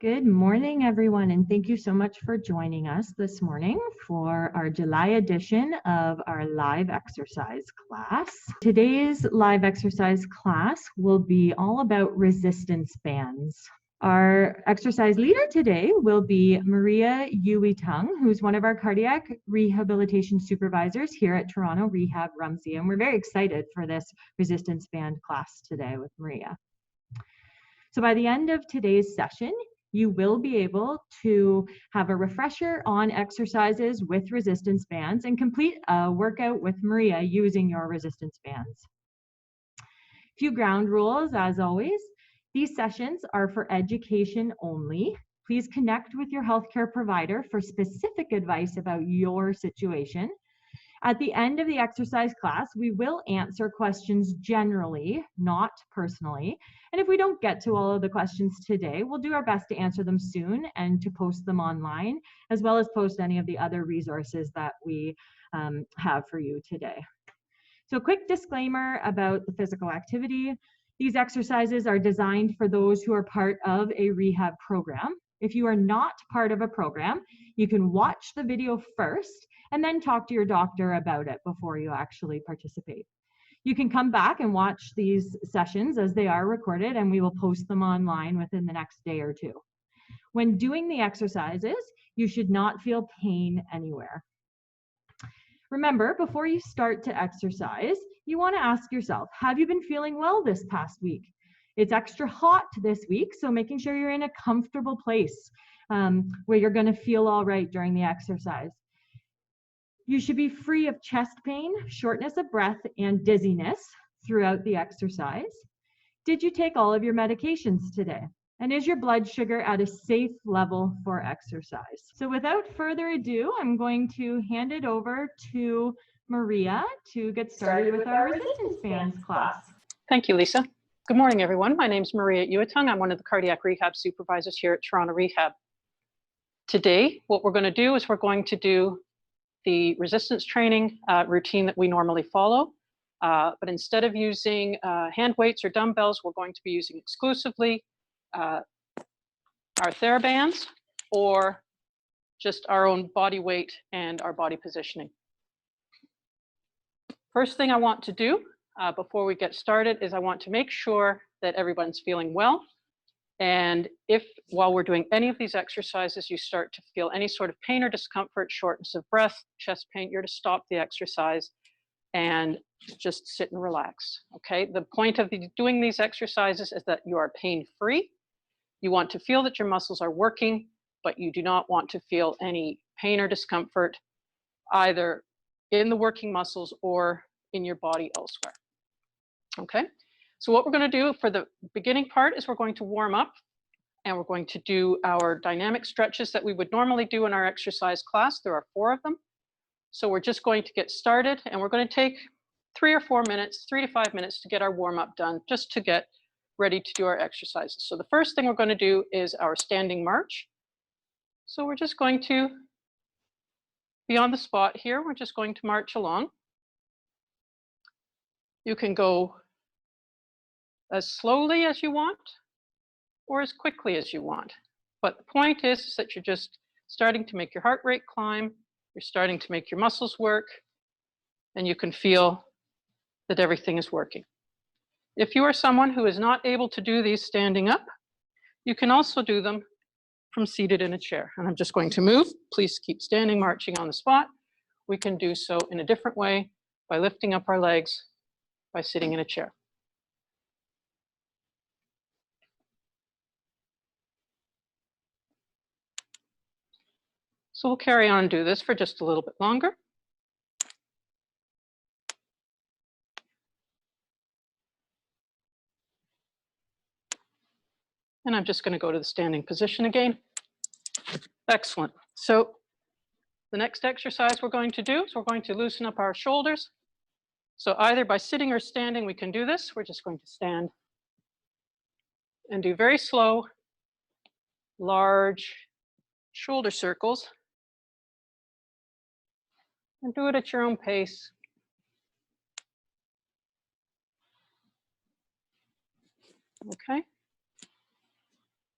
Good morning, everyone, and thank you so much for joining us this morning for our July edition of our live exercise class. Today's live exercise class will be all about resistance bands. Our exercise leader today will be Maria Yuyitung, who's one of our cardiac rehabilitation supervisors here at Toronto Rehab Rumsey, and we're very excited for this resistance band class today with Maria. So by the end of today's session, you will be able to have a refresher on exercises with resistance bands and complete a workout with Maria using your resistance bands. A few ground rules, as always. These sessions are for education only. Please connect with your healthcare provider for specific advice about your situation. At the end of the exercise class, we will answer questions generally, not personally. And if we don't get to all of the questions today, we'll do our best to answer them soon and to post them online, as well as post any of the other resources that we have for you today. So a quick disclaimer about the physical activity. These exercises are designed for those who are part of a rehab program. If you are not part of a program, you can watch the video first and then talk to your doctor about it before you actually participate. You can come back and watch these sessions as they are recorded, and we will post them online within the next day or two. When doing the exercises, you should not feel pain anywhere. Remember, before you start to exercise, you want to ask yourself, have you been feeling well this past week? It's extra hot this week, so making sure you're in a comfortable place where you're going to feel all right during the exercise. You should be free of chest pain, shortness of breath, and dizziness throughout the exercise. Did you take all of your medications today? And is your blood sugar at a safe level for exercise? So without further ado, I'm going to hand it over to Maria to get started with our resistance bands class. Thank you, Lisa. Good morning, everyone. My name is Maria Yuyitung. I'm one of the cardiac rehab supervisors here at Toronto Rehab. Today, what we're going to do is we're going to do the resistance training routine that we normally follow. But instead of using hand weights or dumbbells, we're going to be using exclusively our TheraBands or just our own body weight and our body positioning. First thing I want to do before we get started is I want to make sure that everyone's feeling well. And if while we're doing any of these exercises, you start to feel any sort of pain or discomfort, shortness of breath, chest pain, you're to stop the exercise and just sit and relax, okay? The point of doing these exercises is that you are pain-free. You want to feel that your muscles are working, but you do not want to feel any pain or discomfort either in the working muscles or in your body elsewhere, okay? So what we're going to do for the beginning part is we're going to warm up and we're going to do our dynamic stretches that we would normally do in our exercise class. There are 4 of them. So we're just going to get started and we're going to take 3 or 4 minutes, 3 to 5 minutes to get our warm up done, just to get ready to do our exercises. So the first thing we're going to do is our standing march. So we're just going to be on the spot here. We're just going to march along. You can go as slowly as you want or as quickly as you want. But the point is that you're just starting to make your heart rate climb, you're starting to make your muscles work, and you can feel that everything is working. If you are someone who is not able to do these standing up, you can also do them from seated in a chair. And I'm just going to move. Please keep standing, marching on the spot. We can do so in a different way by lifting up our legs, by sitting in a chair. So we'll carry on and do this for just a little bit longer. And I'm just going to go to the standing position again. Excellent. So the next exercise we're going to do is we're going to loosen up our shoulders. So either by sitting or standing, we can do this. We're just going to stand and do very slow, large shoulder circles. And do it at your own pace. Okay.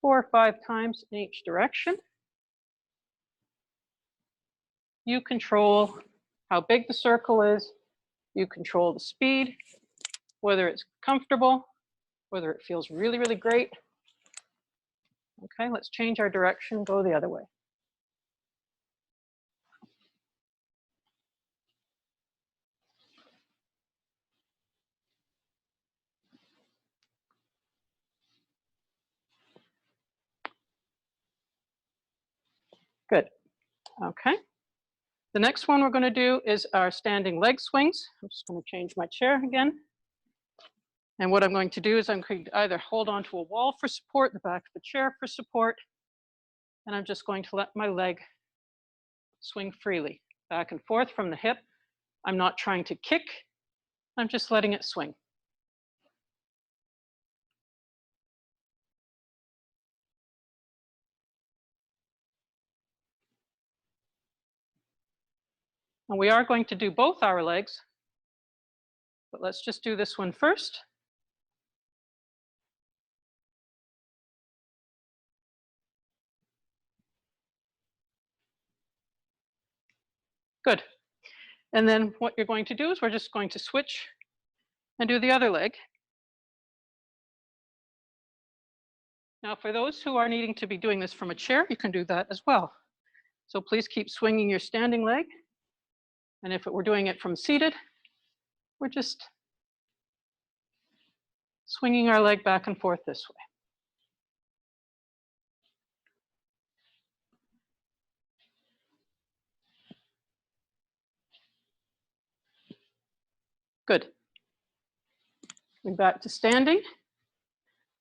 4 or 5 times in each direction. You control how big the circle is. You control the speed, whether it's comfortable, whether it feels really, really great. Okay, let's change our direction, go the other way. Good. Okay. The next one we're going to do is our standing leg swings. I'm just going to change my chair again. And what I'm going to do is I'm going to either hold onto a wall for support, the back of the chair for support, and I'm just going to let my leg swing freely, back and forth from the hip. I'm not trying to kick, I'm just letting it swing. And we are going to do both our legs, but let's just do this one first. Good. And then what you're going to do is we're just going to switch and do the other leg. Now, for those who are needing to be doing this from a chair, you can do that as well. So please keep swinging your standing leg. And if we're doing it from seated, we're just swinging our leg back and forth this way. Good. Going back to standing.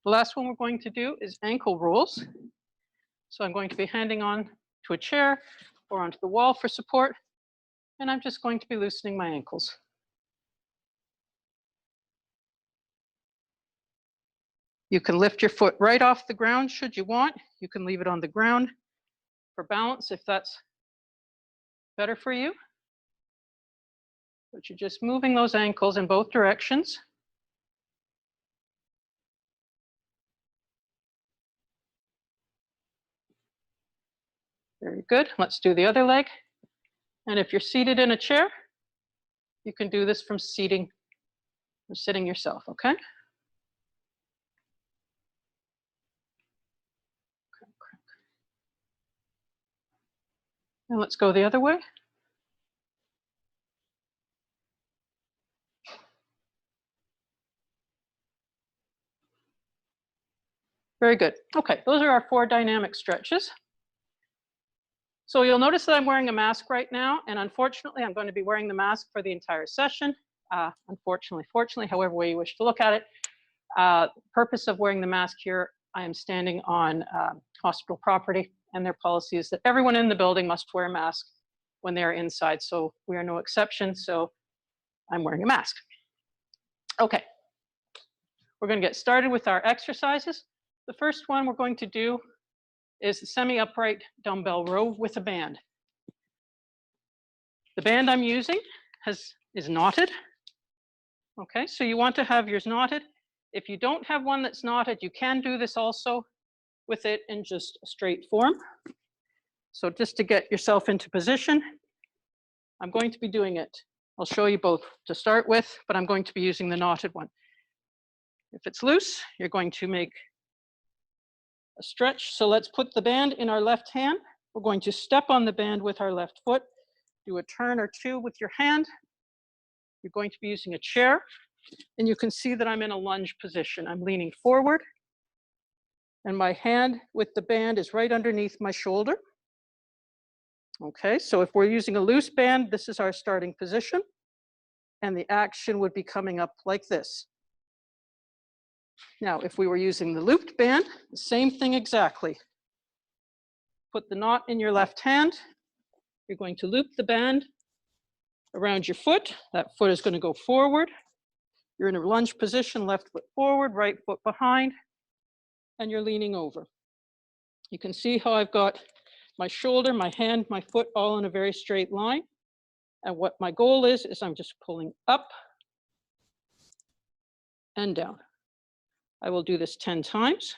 The last one we're going to do is ankle rolls. So I'm going to be handing on to a chair or onto the wall for support, and I'm just going to be loosening my ankles. You can lift your foot right off the ground should you want. You can leave it on the ground for balance if that's better for you. But you're just moving those ankles in both directions. Very good. Let's do the other leg. And if you're seated in a chair, you can do this from sitting yourself, okay? And let's go the other way. Very good. Okay, those are our 4 dynamic stretches. So you'll notice that I'm wearing a mask right now, and unfortunately, I'm going to be wearing the mask for the entire session. Unfortunately, fortunately, however way you wish to look at it. Purpose of wearing the mask here, I am standing on hospital property, and their policy is that everyone in the building must wear a mask when they are inside. So we are no exception, so I'm wearing a mask. Okay, we're going to get started with our exercises. The first one we're going to do is the semi-upright dumbbell row with a band. The band I'm using is knotted. Okay, so you want to have yours knotted. If you don't have one that's knotted, you can do this also with it in just a straight form. So just to get yourself into position, I'm going to be doing it. I'll show you both to start with, but I'm going to be using the knotted one. If it's loose, you're going to make a stretch. So let's put the band in our left hand. We're going to step on the band with our left foot, do a turn or two with your hand. You're going to be using a chair, and you can see that I'm in a lunge position. I'm leaning forward, and my hand with the band is right underneath my shoulder. Okay, so if we're using a loose band, this is our starting position, and the action would be coming up like this. Now, if we were using the looped band, the same thing exactly. Put the knot in your left hand. You're going to loop the band around your foot. That foot is going to go forward. You're in a lunge position, left foot forward, right foot behind, and you're leaning over. You can see how I've got my shoulder, my hand, my foot all in a very straight line. And what my goal is I'm just pulling up and down. I will do this 10 times.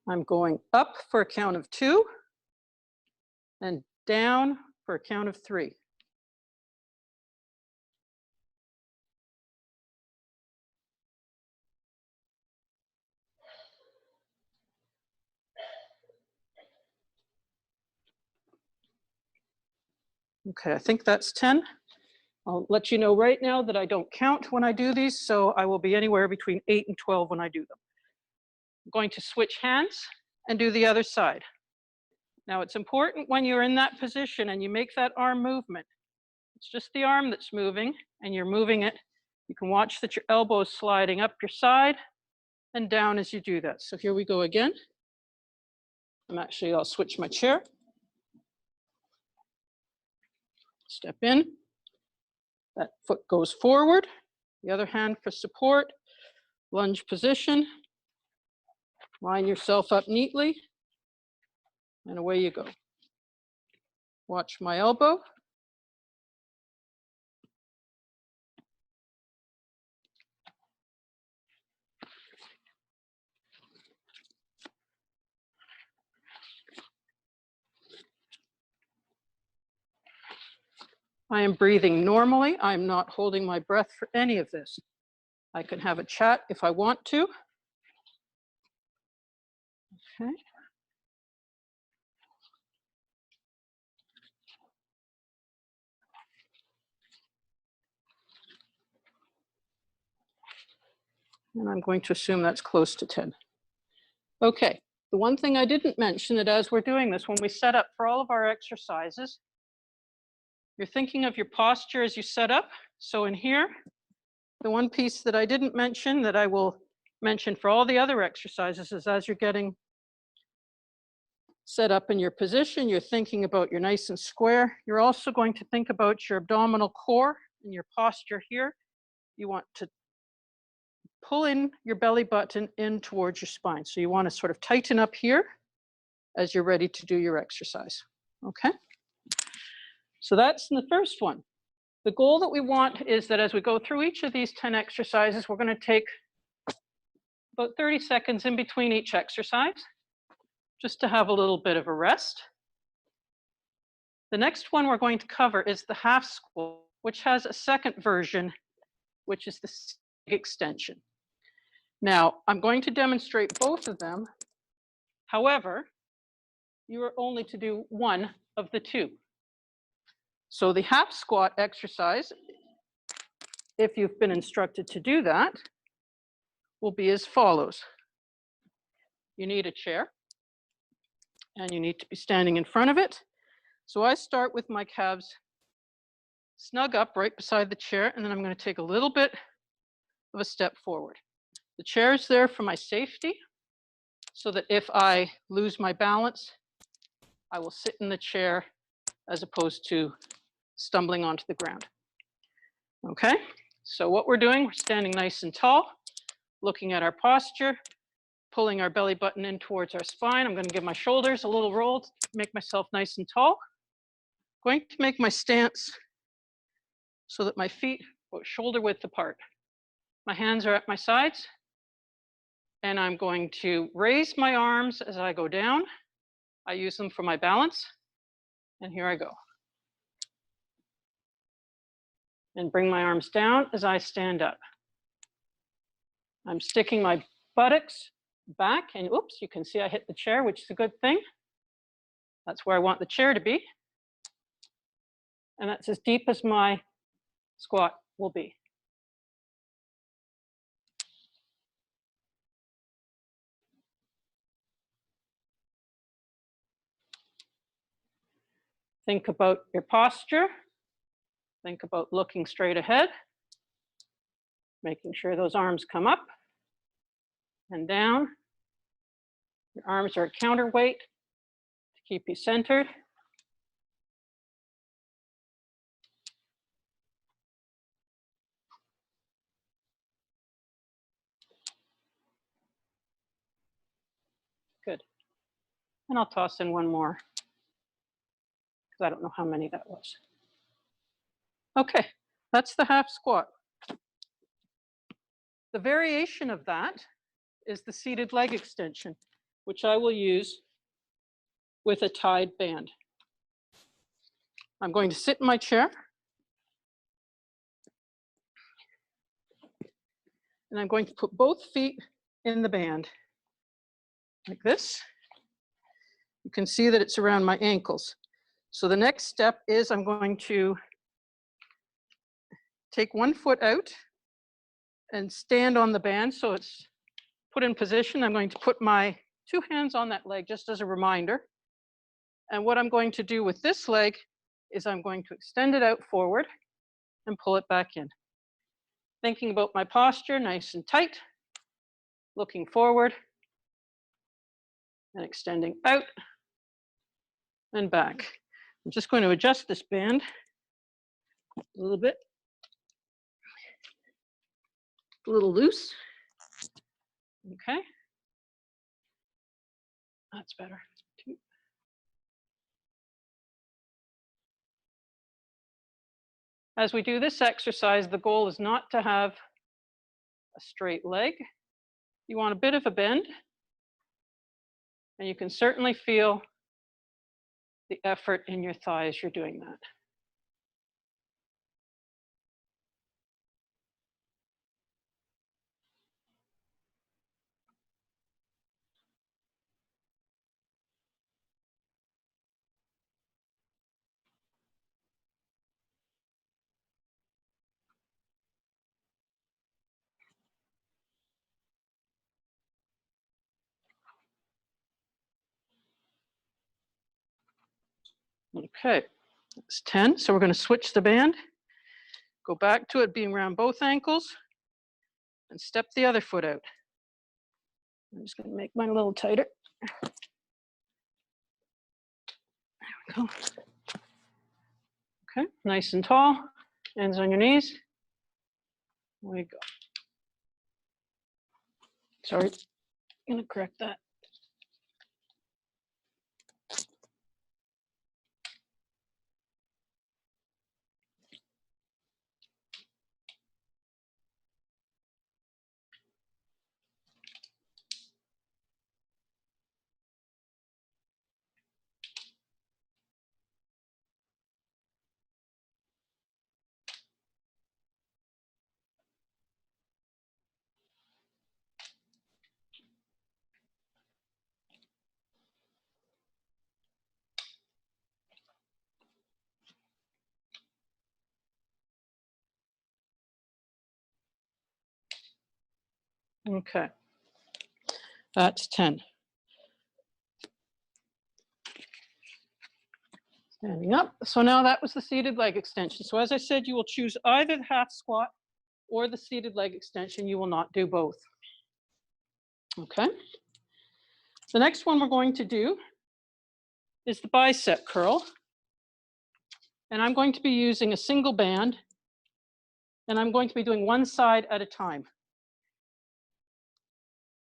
I'm going up for a count of 2 and down for a count of 3. Okay, I think that's 10. I'll let you know right now that I don't count when I do these, so I will be anywhere between 8 and 12 when I do them. I'm going to switch hands and do the other side. Now it's important when you're in that position and you make that arm movement, it's just the arm that's moving and you're moving it. You can watch that your elbow is sliding up your side and down as you do that. So here we go again. I'll switch my chair. Step in. That foot goes forward. The other hand for support. Lunge position. Line yourself up neatly. And away you go. Watch my elbow. I am breathing normally. I'm not holding my breath for any of this. I can have a chat if I want to. Okay. And I'm going to assume that's close to 10. Okay, the one thing I didn't mention that as we're doing this, when we set up for all of our exercises, you're thinking of your posture as you set up. So in here, the one piece that I didn't mention that I will mention for all the other exercises is as you're getting set up in your position, you're thinking about your nice and square. You're also going to think about your abdominal core and your posture here. You want to pull in your belly button in towards your spine. So you want to sort of tighten up here as you're ready to do your exercise. Okay? So that's the first one. The goal that we want is that as we go through each of these 10 exercises, we're going to take about 30 seconds in between each exercise, just to have a little bit of a rest. The next one we're going to cover is the half squat, which has a second version, which is the extension. Now, I'm going to demonstrate both of them. However, you are only to do one of the two. So the half squat exercise, if you've been instructed to do that, will be as follows. You need a chair, and you need to be standing in front of it. So I start with my calves snug up right beside the chair, and then I'm going to take a little bit of a step forward. The chair is there for my safety, so that if I lose my balance, I will sit in the chair as opposed to stumbling onto the ground. Okay, so what we're doing, we're standing nice and tall, looking at our posture, pulling our belly button in towards our spine. I'm going to give my shoulders a little roll to make myself nice and tall. I'm going to make my stance so that my feet are shoulder width apart. My hands are at my sides, and I'm going to raise my arms as I go down. I use them for my balance, and here I go. And bring my arms down as I stand up. I'm sticking my buttocks back, and oops, you can see I hit the chair, which is a good thing. That's where I want the chair to be. And that's as deep as my squat will be. Think about your posture. Think about looking straight ahead, making sure those arms come up and down. Your arms are a counterweight to keep you centered. Good. And I'll toss in one more, because I don't know how many that was. Okay, that's the half squat. The variation of that is the seated leg extension. which I will use with a tied band. I'm going to sit in my chair. And I'm going to put both feet in the band like this. You can see that it's around my ankles. So the next step is I'm going to take one foot out and stand on the band so it's put in position. I'm going to put my two hands on that leg just as a reminder. And what I'm going to do with this leg is I'm going to extend it out forward and pull it back in. Thinking about my posture, nice and tight, looking forward and extending out and back. I'm just going to adjust this band a little bit, a little loose. Okay, that's better. As we do this exercise, the goal is not to have a straight leg. You want a bit of a bend, and you can certainly feel the effort in your thigh as you're doing that. Okay, that's 10. So we're going to switch the band, go back to it being around both ankles, and step the other foot out. I'm just going to make mine a little tighter. There we go. Okay, nice and tall, hands on your knees. There we go. Sorry, I'm going to correct that. Okay, that's 10. Standing up. So now that was the seated leg extension. So as I said, you will choose either the half squat or the seated leg extension. You will not do both. Okay. The next one we're going to do is the bicep curl. And I'm going to be using a single band, and I'm going to be doing one side at a time.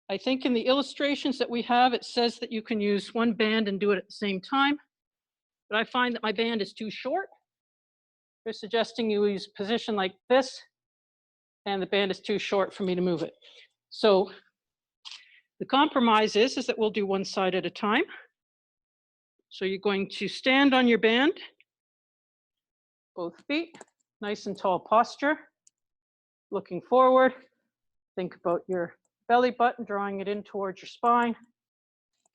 I think in the illustrations that we have, it says that you can use one band and do it at the same time, but I find that my band is too short. They're suggesting you use a position like this, and the band is too short for me to move it. So the compromise is that we'll do one side at a time. So you're going to stand on your band, both feet, nice and tall posture, looking forward. Think about your belly button, drawing it in towards your spine.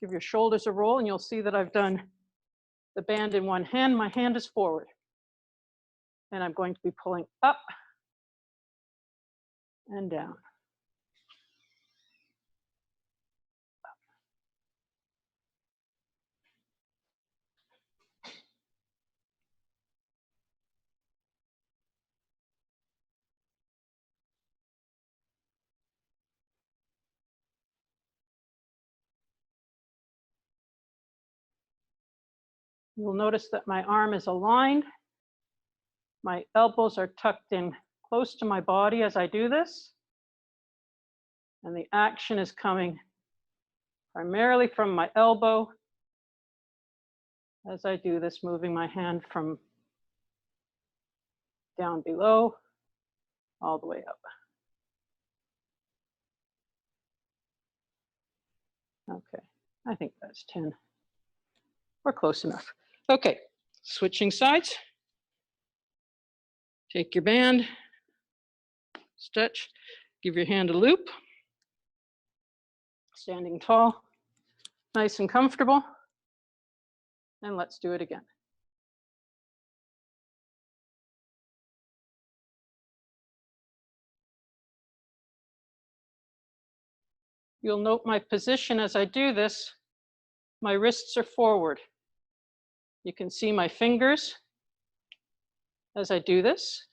Give your shoulders a roll, and you'll see that I've done the band in one hand. My hand is forward. And I'm going to be pulling up and down. You'll notice that my arm is aligned. My elbows are tucked in close to my body as I do this. And the action is coming primarily from my elbow as I do this, moving my hand from down below all the way up. Okay, I think that's 10. We're close enough. Okay, switching sides. Take your band, stretch, give your hand a loop. Standing tall, nice and comfortable. And let's do it again. You'll note my position as I do this. My wrists are forward. You can see my fingers as I do this.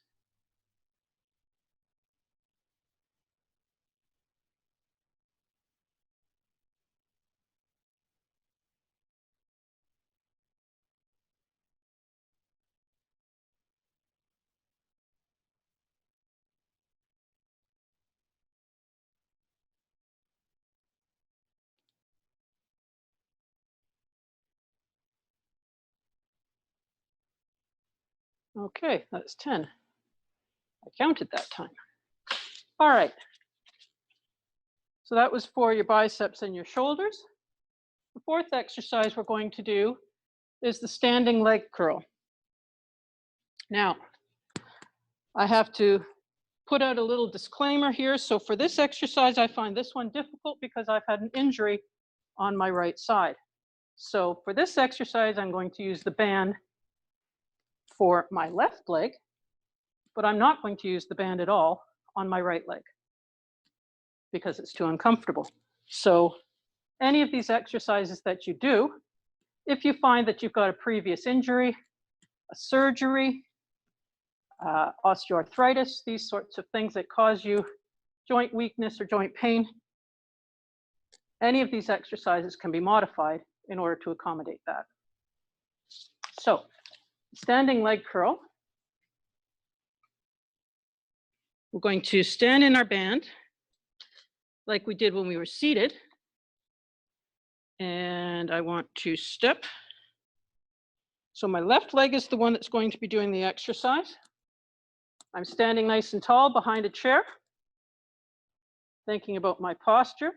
Okay, that's 10. I counted that time. All right. So that was for your biceps and your shoulders. The fourth exercise we're going to do is the standing leg curl. Now, I have to put out a little disclaimer here. So for this exercise, I find this one difficult because I've had an injury on my right side. So for this exercise, I'm going to use the band for my left leg, but I'm not going to use the band at all on my right leg because it's too uncomfortable. So any of these exercises that you do, if you find that you've got a previous injury, a surgery, osteoarthritis, these sorts of things that cause you joint weakness or joint pain, any of these exercises can be modified in order to accommodate that. So, standing leg curl. We're going to stand in our band like we did when we were seated. And I want to step. So my left leg is the one that's going to be doing the exercise. I'm standing nice and tall behind a chair, thinking about my posture,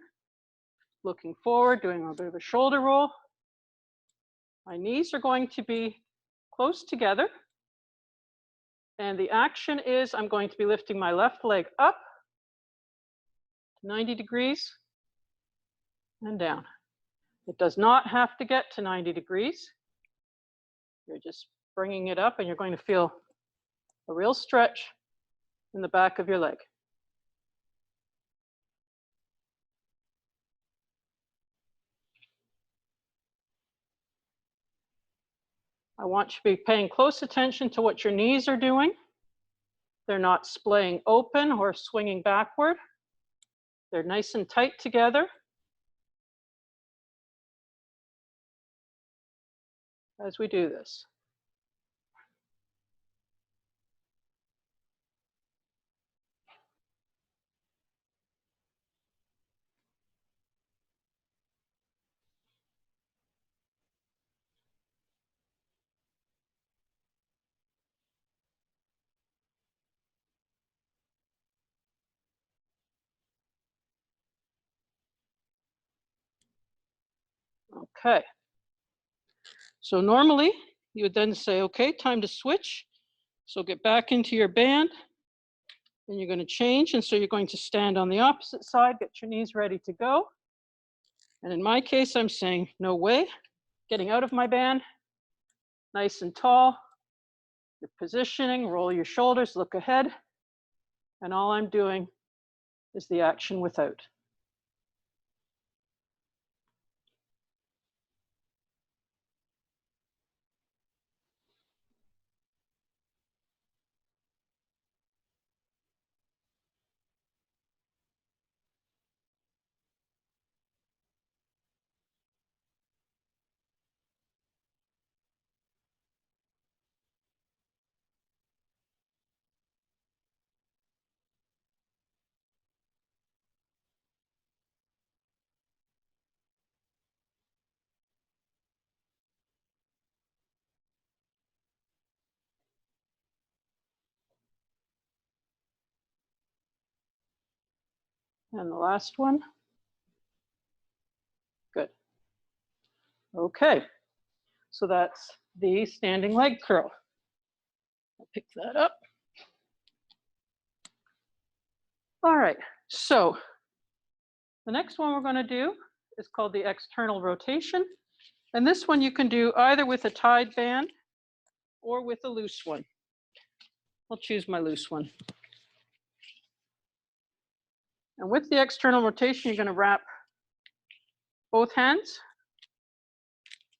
looking forward, doing a bit of a shoulder roll. My knees are going to be close together. And the action is I'm going to be lifting my left leg up 90 degrees and down. It does not have to get to 90 degrees. You're just bringing it up and you're going to feel a real stretch in the back of your leg. I want you to be paying close attention to what your knees are doing. They're not splaying open or swinging backward. They're nice and tight together. As we do this. Okay. So normally you would then say, okay, time to switch. So get back into your band and you're going to change. And so you're going to stand on the opposite side, get your knees ready to go. And in my case, I'm saying, no way, getting out of my band, nice and tall. You're positioning, roll your shoulders, look ahead. And all I'm doing is the action without. And the last one. Good. Okay, so that's the standing leg curl. I'll pick that up. All right, so the next one we're going to do is called the external rotation. And this one you can do either with a tied band or with a loose one. I'll choose my loose one. And with the external rotation, you're going to wrap both hands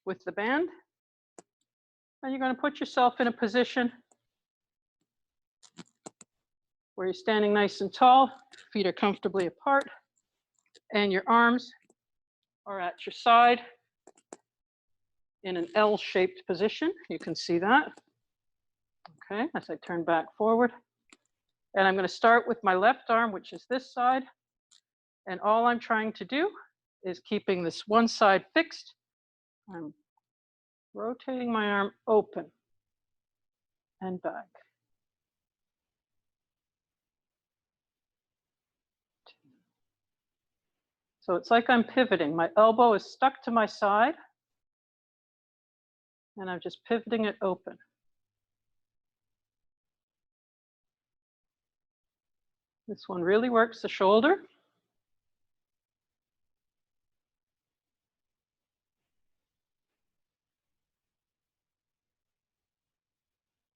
with the band. And you're going to put yourself in a position where you're standing nice and tall, feet are comfortably apart, and your arms are at your side in an L-shaped position. You can see that. Okay, as I turn back forward. And I'm going to start with my left arm, which is this side. And all I'm trying to do is keeping this one side fixed. I'm rotating my arm open and back. So it's like I'm pivoting. My elbow is stuck to my side, and I'm just pivoting it open. This one really works the shoulder.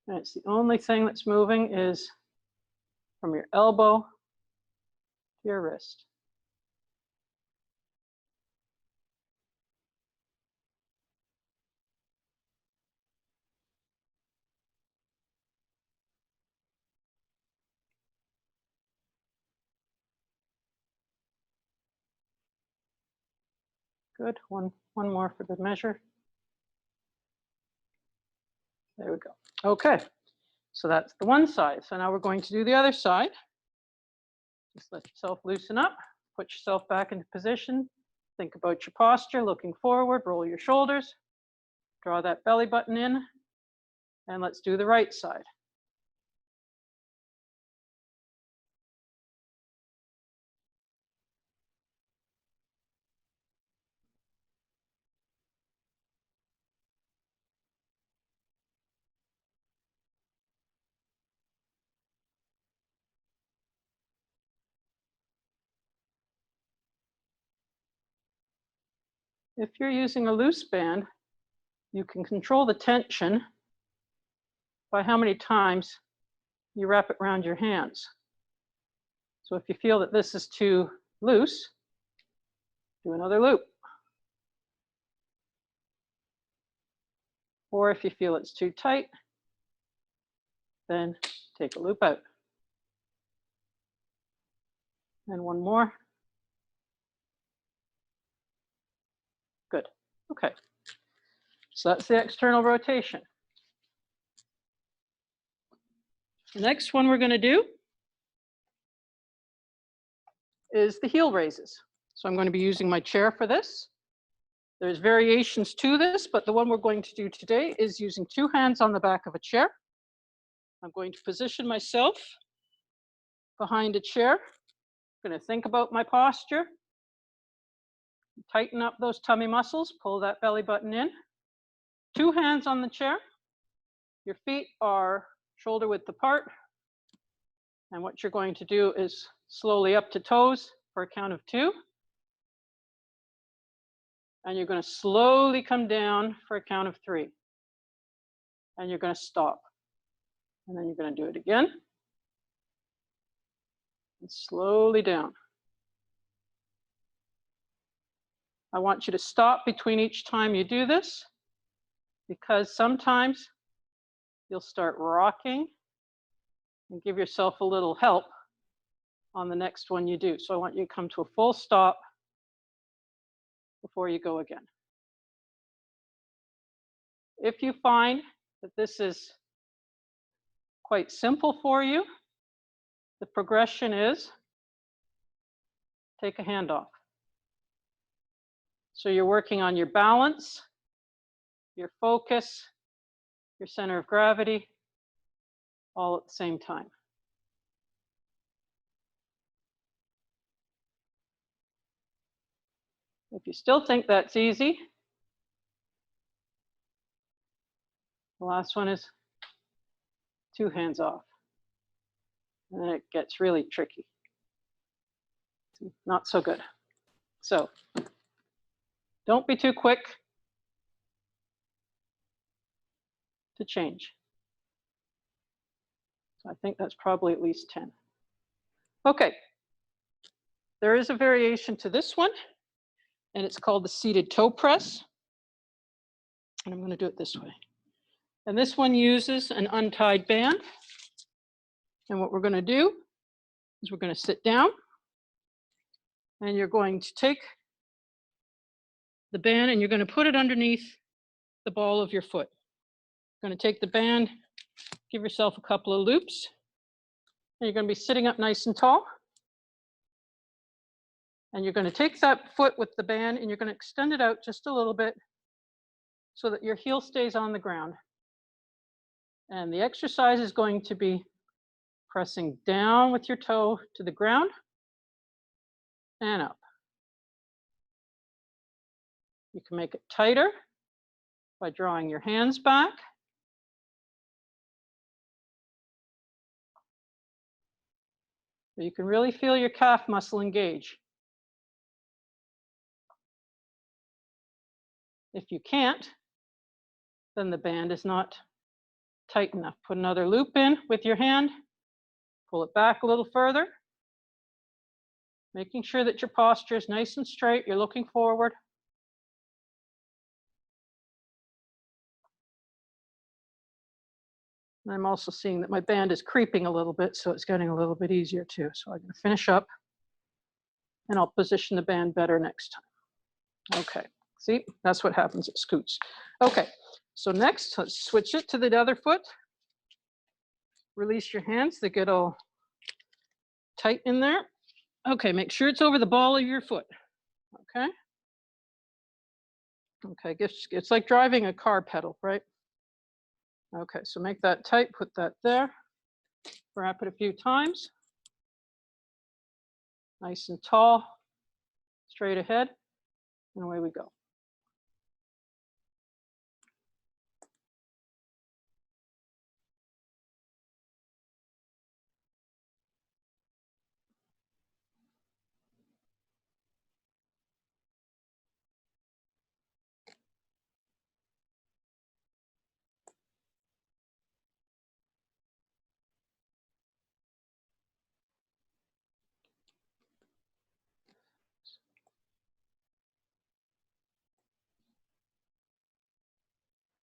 And it's the only thing that's moving is from your elbow to your wrist. Good, one more for good measure. There we go. Okay, so that's the one side. So now we're going to do the other side. Just let yourself loosen up, put yourself back into position. Think about your posture, looking forward, roll your shoulders, draw that belly button in, and let's do the right side. If you're using a loose band, you can control the tension by how many times you wrap it around your hands. So if you feel that this is too loose, do another loop. Or if you feel it's too tight, then take a loop out. And one more. Good. Okay. So that's the external rotation. The next one we're going to do is the heel raises. So I'm going to be using my chair for this. There's variations to this, but the one we're going to do today is using two hands on the back of a chair. I'm going to position myself behind a chair. I'm going to think about my posture. Tighten up those tummy muscles, pull that belly button in. Two hands on the chair. Your feet are shoulder width apart. And what you're going to do is slowly up to toes for a count of 2. And you're going to slowly come down for a count of 3. And you're going to stop. And then you're going to do it again. And slowly down. I want you to stop between each time you do this, because sometimes you'll start rocking and give yourself a little help on the next one you do. So I want you to come to a full stop before you go again. If you find that this is quite simple for you, the progression is take a hand off. So you're working on your balance, your focus, your center of gravity, all at the same time. If you still think that's easy, The last one is 2 hands off. And then it gets really tricky. Not so good. So don't be too quick to change. So I think that's probably at least 10. Okay. There is a variation to this one, and it's called the seated toe press. And I'm going to do it this way. And this one uses an untied band. And what we're going to do is we're going to sit down, and you're going to take the band and you're going to put it underneath the ball of your foot. You're going to take the band, give yourself a couple of loops, and you're going to be sitting up nice and tall. And you're going to take that foot with the band and you're going to extend it out just a little bit so that your heel stays on the ground. And the exercise is going to be pressing down with your toe to the ground and up. You can make it tighter by drawing your hands back. So you can really feel your calf muscle engage. If you can't, then the band is not tight enough. Put another loop in with your hand, pull it back a little further, making sure that your posture is nice and straight, you're looking forward. And I'm also seeing that my band is creeping a little bit, so it's getting a little bit easier too. So I'm going to finish up, and I'll position the band better next time. Okay, see, that's what happens, it scoots. Okay, so next, let's switch it to the other foot. Release your hands, they get all tight in there. Okay, make sure it's over the ball of your foot. Okay. Okay, it's like driving a car pedal, right? Okay, so make that tight, put that there. Wrap it a few times. Nice and tall, straight ahead, and away we go.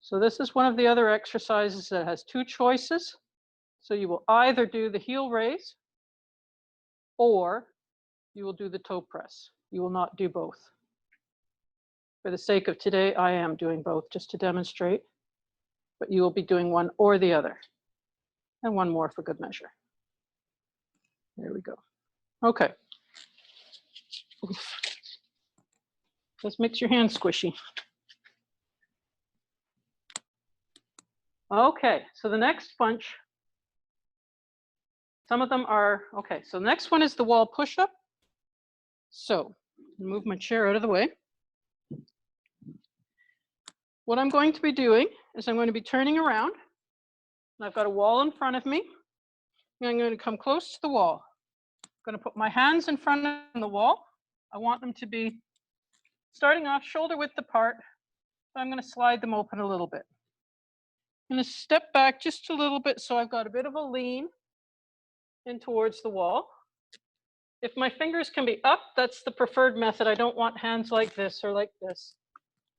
So this is one of the other exercises that has 2 choices. So you will either do the heel raise or you will do the toe press. You will not do both. For the sake of today, I am doing both just to demonstrate, but you will be doing one or the other. And one more for good measure. There we go. Okay. Oof. This makes your hands squishy. Okay, so the next bunch, some of them are, okay, so the next one is the wall push-up. So, move my chair out of the way. What I'm going to be doing is I'm going to be turning around. And I've got a wall in front of me. And I'm going to come close to the wall. I'm going to put my hands in front of the wall. I want them to be starting off shoulder width apart. So I'm going to slide them open a little bit. I'm going to step back just a little bit so I've got a bit of a lean in towards the wall. If my fingers can be up, that's the preferred method. I don't want hands like this or like this.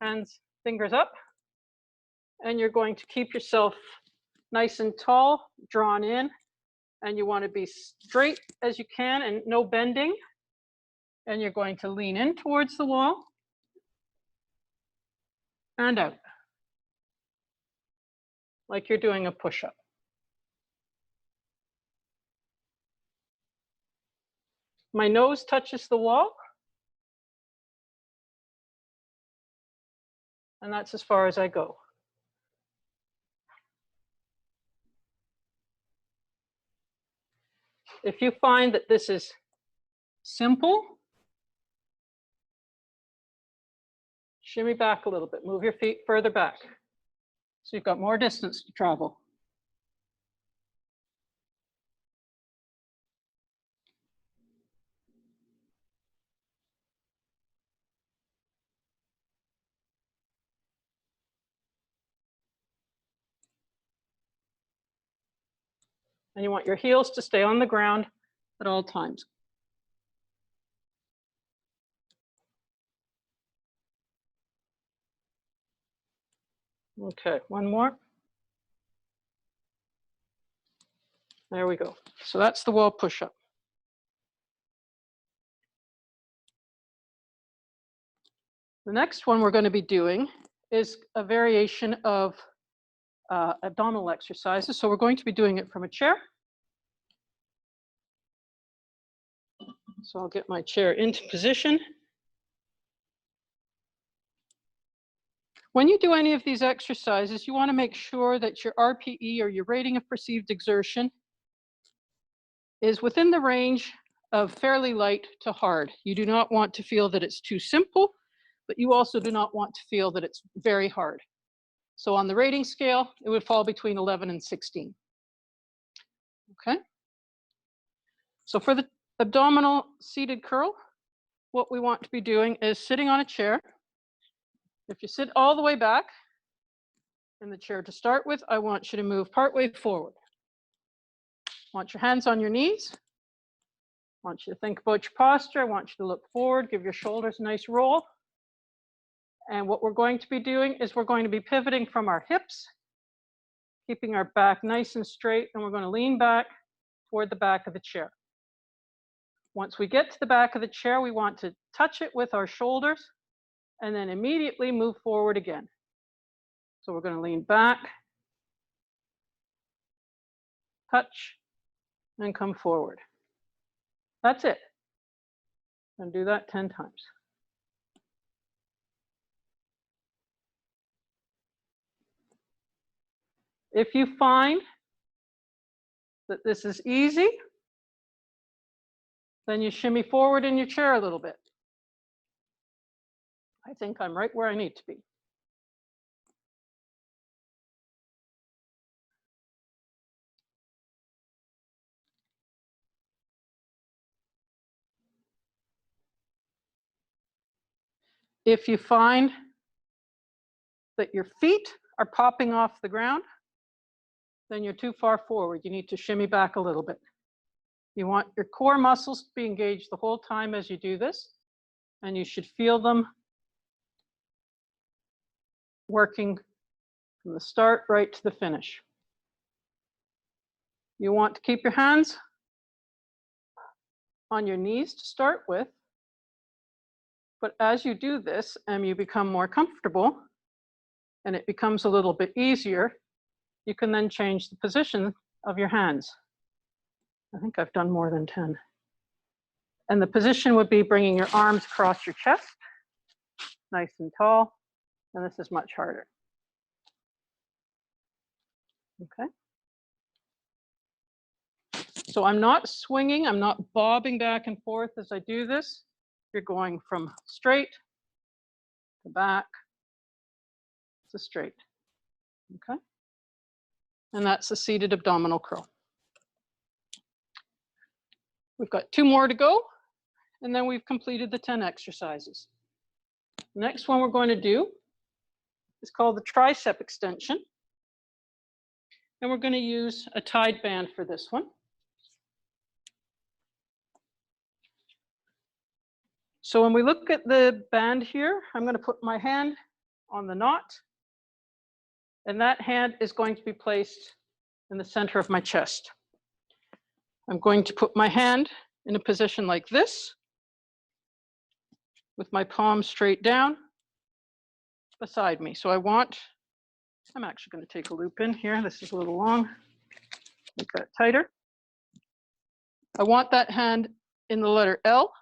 Hands, fingers up. And you're going to keep yourself nice and tall, drawn in. And you want to be straight as you can and no bending. And you're going to lean in towards the wall and out, like you're doing a push-up. My nose touches the wall. And that's as far as I go. If you find that this is simple, shimmy back a little bit, move your feet further back. So you've got more distance to travel. And you want your heels to stay on the ground at all times. Okay, one more. There we go. So that's the wall push-up. The next one we're going to be doing is a variation of abdominal exercises. So we're going to be doing it from a chair. So I'll get my chair into position. When you do any of these exercises, you want to make sure that your RPE, or your rating of perceived exertion, is within the range of fairly light to hard. You do not want to feel that it's too simple, but you also do not want to feel that it's very hard. So on the rating scale, it would fall between 11 and 16. Okay. So for the abdominal seated curl, what we want to be doing is sitting on a chair. If you sit all the way back in the chair to start with, I want you to move partway forward. Want your hands on your knees. Want you to think about your posture. I want you to look forward, give your shoulders a nice roll. And what we're going to be doing is we're going to be pivoting from our hips, keeping our back nice and straight, and we're going to lean back toward the back of the chair. Once we get to the back of the chair, we want to touch it with our shoulders and then immediately move forward again. So we're going to lean back, touch, and come forward. That's it. And do that 10 times. If you find that this is easy, then you shimmy forward in your chair a little bit. I think I'm right where I need to be. If you find that your feet are popping off the ground, then you're too far forward. You need to shimmy back a little bit. You want your core muscles to be engaged the whole time as you do this, and you should feel them working from the start right to the finish. You want to keep your hands on your knees to start with, but as you do this and you become more comfortable and it becomes a little bit easier, you can then change the position of your hands. I think I've done more than 10. And the position would be bringing your arms across your chest, nice and tall, and this is much harder. Okay. So I'm not swinging, I'm not bobbing back and forth as I do this. You're going from straight to back to straight. Okay. And that's the seated abdominal curl. We've got 2 more to go, and then we've completed the 10 exercises. The next one we're going to do is called the Tricep Extension. And we're going to use a tied band for this one. So when we look at the band here, I'm going to put my hand on the knot, and that hand is going to be placed in the center of my chest. I'm going to put my hand in a position like this, with my palm straight down beside me. So I'm actually going to take a loop in here. This is a little long. Make that tighter. I want that hand in the letter L,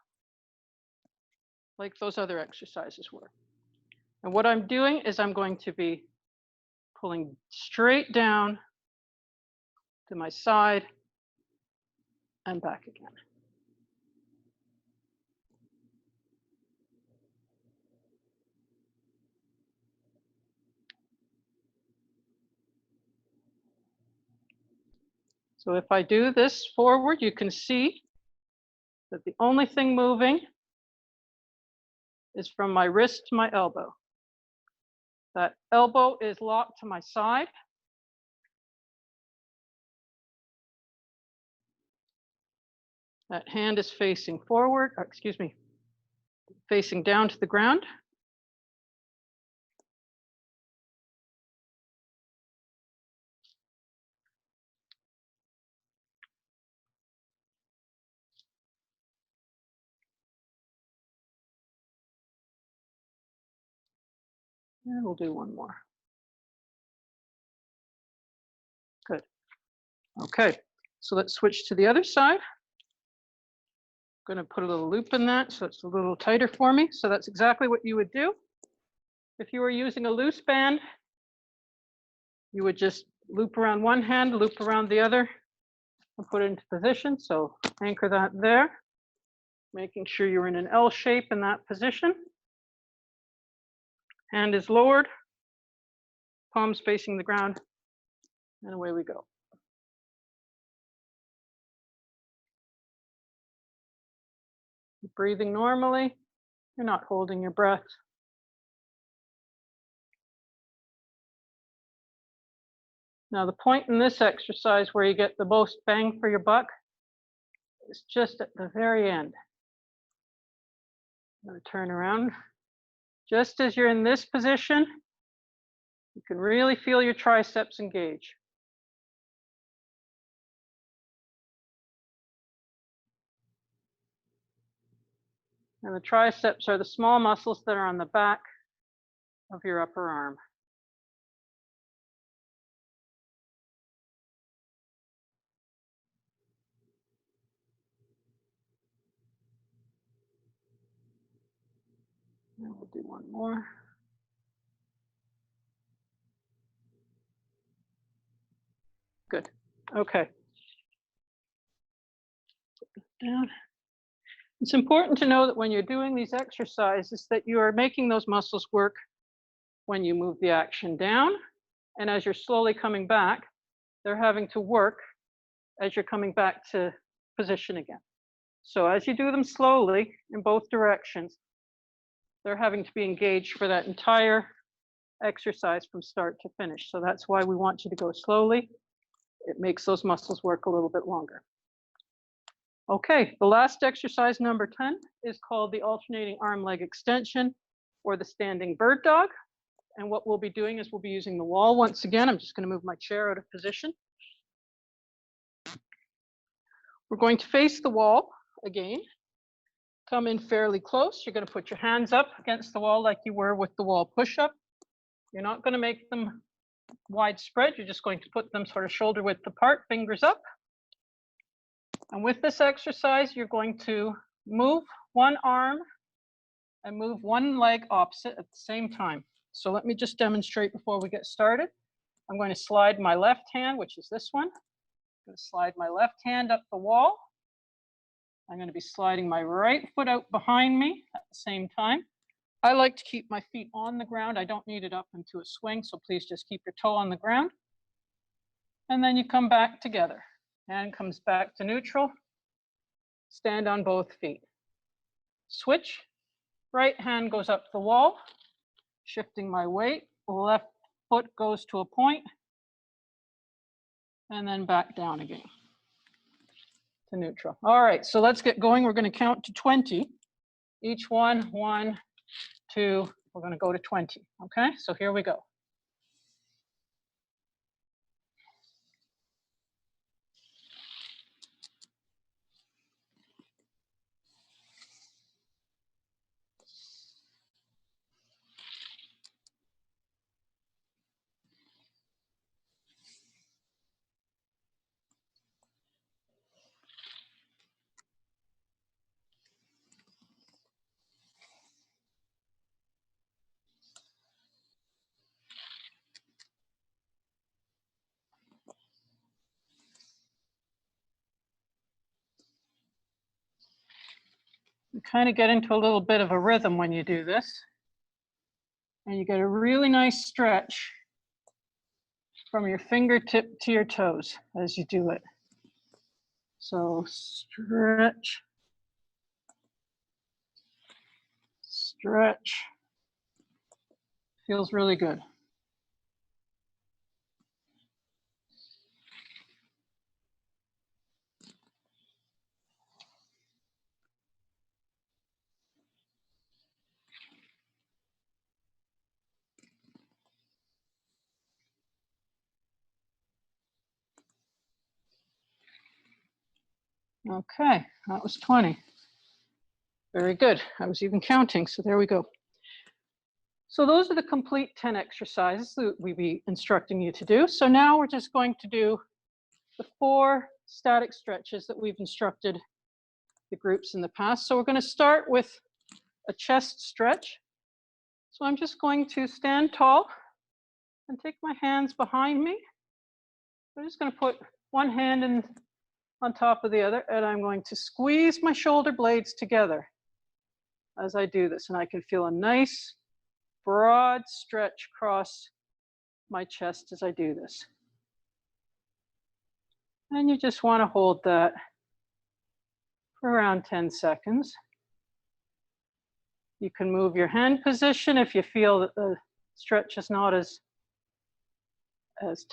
like those other exercises were. And what I'm doing is I'm going to be pulling straight down to my side and back again. So if I do this forward, you can see that the only thing moving is from my wrist to my elbow. That elbow is locked to my side. That hand is facing forward, or excuse me, facing down to the ground. And we'll do one more. Good. Okay, so let's switch to the other side. I'm going to put a little loop in that so it's a little tighter for me. So that's exactly what you would do. If you were using a loose band, you would just loop around one hand, loop around the other, and put it into position. So anchor that there, making sure you're in an L shape in that position. Hand is lowered, palms facing the ground, and away we go. Breathing normally, you're not holding your breath. Now the point in this exercise where you get the most bang for your buck is just at the very end. I'm going to turn around. Just as you're in this position, you can really feel your triceps engage. And the triceps are the small muscles that are on the back of your upper arm. And we'll do one more. Good. Okay. Put that down. It's important to know that when you're doing these exercises that you are making those muscles work when you move the action down, and as you're slowly coming back, they're having to work as you're coming back to position again. So as you do them slowly in both directions, they're having to be engaged for that entire exercise from start to finish. So that's why we want you to go slowly. It makes those muscles work a little bit longer. Okay, the last exercise, number 10, is called the alternating arm leg extension, or the standing bird dog. And what we'll be doing is we'll be using the wall once again. I'm just going to move my chair out of position. We're going to face the wall again. Come in fairly close. You're going to put your hands up against the wall like you were with the wall push-up. You're not going to make them widespread. You're just going to put them sort of shoulder width apart, fingers up. And with this exercise, you're going to move one arm and move one leg opposite at the same time. So let me just demonstrate before we get started. I'm going to slide my left hand, which is this one. I'm going to slide my left hand up the wall. I'm going to be sliding my right foot out behind me at the same time. I like to keep my feet on the ground. I don't need it up into a swing, so please just keep your toe on the ground. And then you come back together. Hand comes back to neutral. Stand on both feet. Switch. Right hand goes up the wall, shifting my weight. Left foot goes to a point, and then back down again to neutral. All right, so let's get going. We're going to count to 20. Each one, 1, 2, we're going to go to 20. Okay, so here we go. You kind of get into a little bit of a rhythm when you do this. And you get a really nice stretch from your fingertip to your toes as you do it. So stretch, stretch. Feels really good. Okay, that was 20. Very good. I was even counting, so there we go. So those are the complete 10 exercises that we'll be instructing you to do. So now we're just going to do the 4 static stretches that we've instructed the groups in the past. So we're going to start with a chest stretch. So I'm just going to stand tall and take my hands behind me. I'm just going to put one hand in on top of the other, and I'm going to squeeze my shoulder blades together as I do this. And I can feel a nice broad stretch across my chest as I do this. And you just want to hold that for around 10 seconds. You can move your hand position if you feel that the stretch is not as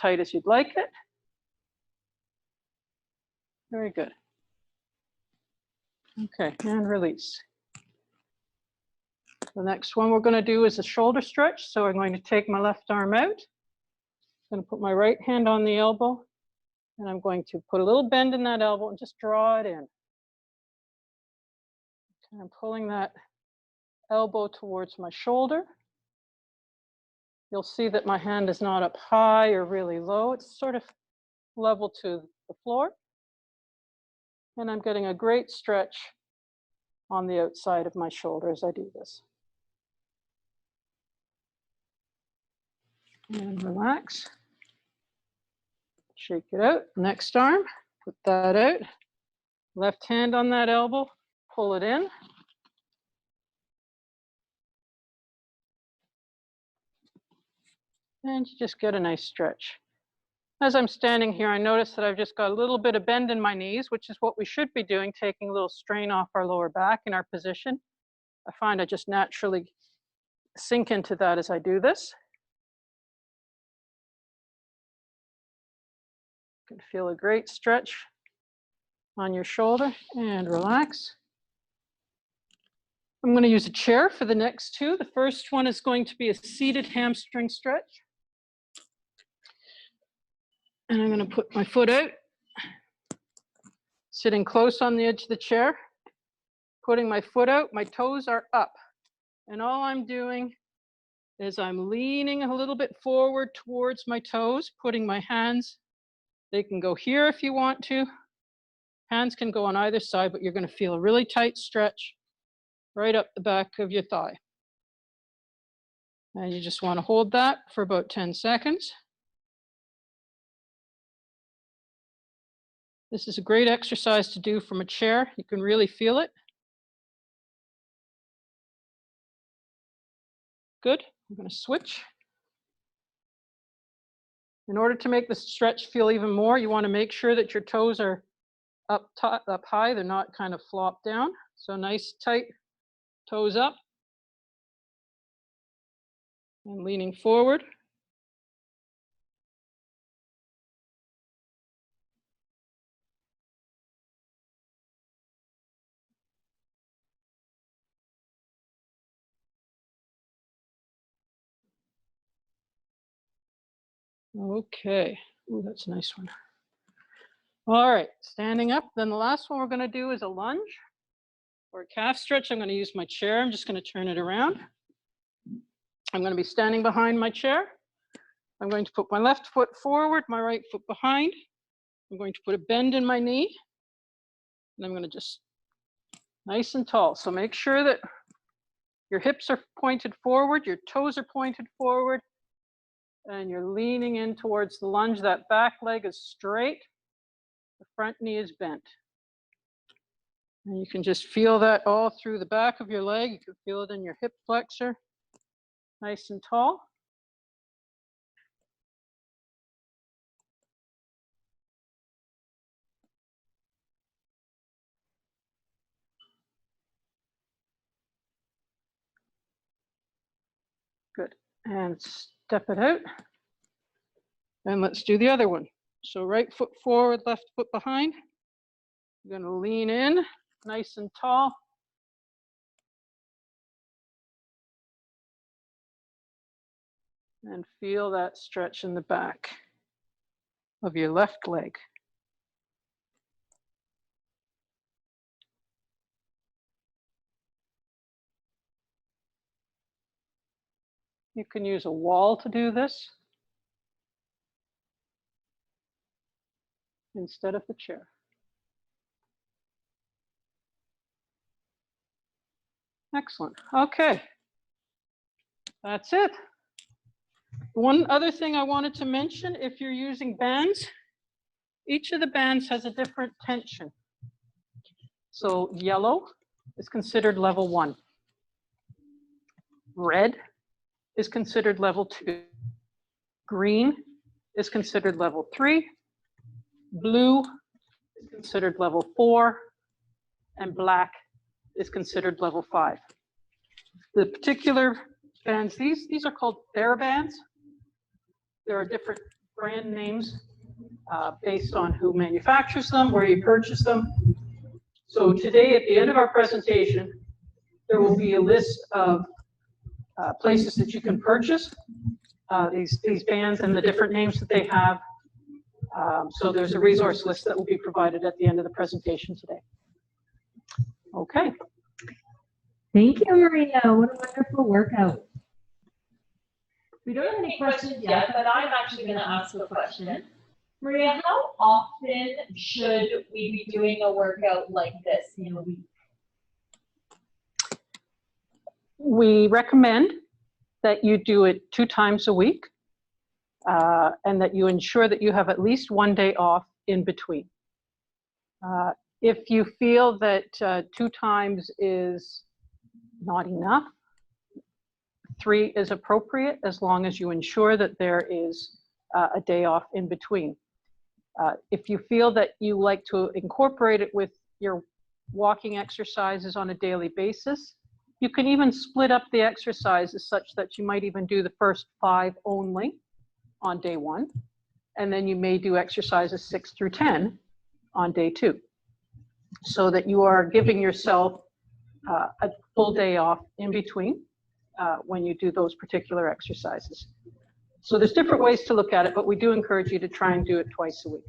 tight as you'd like it. Very good. Okay, and release. The next one we're going to do is a shoulder stretch. So I'm going to take my left arm out. I'm going to put my right hand on the elbow, and I'm going to put a little bend in that elbow and just draw it in. Okay, I'm pulling that elbow towards my shoulder. You'll see that my hand is not up high or really low. It's sort of level to the floor. And I'm getting a great stretch on the outside of my shoulder as I do this. And relax. Shake it out. Next arm, put that out. Left hand on that elbow, pull it in. And you just get a nice stretch. As I'm standing here, I notice that I've just got a little bit of bend in my knees, which is what we should be doing, taking a little strain off our lower back in our position. I find I just naturally sink into that as I do this. You can feel a great stretch on your shoulder and relax. I'm going to use a chair for the next 2. The first one is going to be a seated hamstring stretch. And I'm going to put my foot out, sitting close on the edge of the chair, putting my foot out, my toes are up. And all I'm doing is I'm leaning a little bit forward towards my toes, putting my hands, they can go here if you want to. Hands can go on either side, but you're going to feel a really tight stretch right up the back of your thigh. And you just want to hold that for about 10 seconds. This is a great exercise to do from a chair. You can really feel it. Good. I'm going to switch. In order to make the stretch feel even more, you want to make sure that your toes are up high. They're not kind of flopped down. So nice, tight toes up and leaning forward. Okay. Ooh, that's a nice one. All right, standing up. Then the last one we're going to do is a lunge or a calf stretch. I'm going to use my chair. I'm just going to turn it around. I'm going to be standing behind my chair. I'm going to put my left foot forward, my right foot behind. I'm going to put a bend in my knee. And I'm going to just nice and tall. So make sure that your hips are pointed forward, your toes are pointed forward, and you're leaning in towards the lunge. That back leg is straight. The front knee is bent. And you can just feel that all through the back of your leg. You can feel it in your hip flexor. Nice and tall. Good. And step it out. And let's do the other one. So right foot forward, left foot behind. You're going to lean in, nice and tall. And feel that stretch in the back of your left leg. You can use a wall to do this instead of the chair. Excellent. Okay. That's it. One other thing I wanted to mention, if you're using bands, each of the bands has a different tension. So yellow is considered level 1. Red is considered level 2. Green is considered level 3. Blue is considered level 4. And black is considered level 5. The particular bands, these are called TheraBands. There are different brand names based on who manufactures them, where you purchase them. So today, at the end of our presentation, there will be a list of places that you can purchase these bands and the different names that they have. So there's a resource list that will be provided at the end of the presentation today. Okay. Thank you, Maria. What a wonderful workout. We don't have any questions yet, but I'm actually going to ask a question. Maria, how often should we be doing a workout like this in a week? We recommend that you do it 2 times a week and that you ensure that you have at least 1 day off in between. If you feel that 2 times is not enough, 3 is appropriate as long as you ensure that there is a day off in between. If you feel that you like to incorporate it with your walking exercises on a daily basis, you can even split up the exercises such that you might even do the first 5 only on day 1, and then you may do exercises 6 through 10 on day 2, so that you are giving yourself a full day off in between when you do those particular exercises. So there's different ways to look at it, but we do encourage you to try and do it twice a week.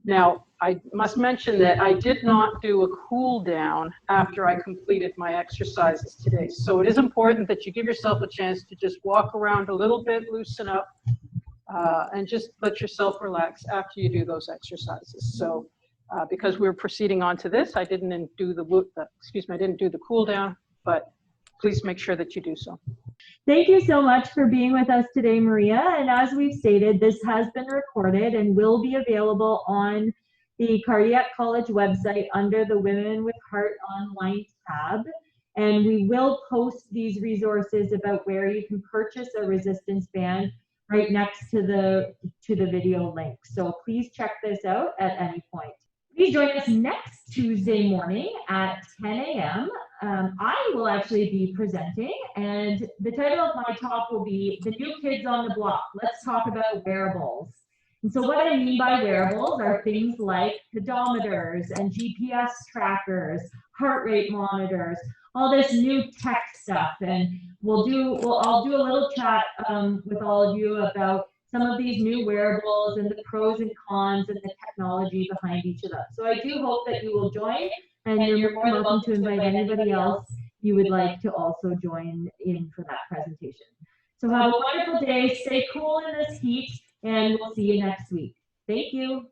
Now, I must mention that I did not do a cool down after I completed my exercises today. So it is important that you give yourself a chance to just walk around a little bit, loosen up, and just let yourself relax after you do those exercises. So because we were proceeding on to this, I didn't do the cool down, but please make sure that you do so. Thank you so much for being with us today, Maria. And as we've stated, this has been recorded and will be available on the Cardiac College website under the Women with Heart Online tab. And we will post these resources about where you can purchase a resistance band right next to the video link. So please check this out at any point. Please join us next Tuesday morning at 10 a.m. I will actually be presenting, and the title of my talk will be The New Kids on the Block. Let's talk about wearables. And so what I mean by wearables are things like pedometers and GPS trackers, heart rate monitors, all this new tech stuff. And I'll do a little chat with all of you about some of these new wearables and the pros and cons and the technology behind each of them. So I do hope that you will join, and you're more than welcome to invite anybody else you would like to also join in for that presentation. So have a wonderful day, stay cool in this heat, and we'll see you next week. Thank you.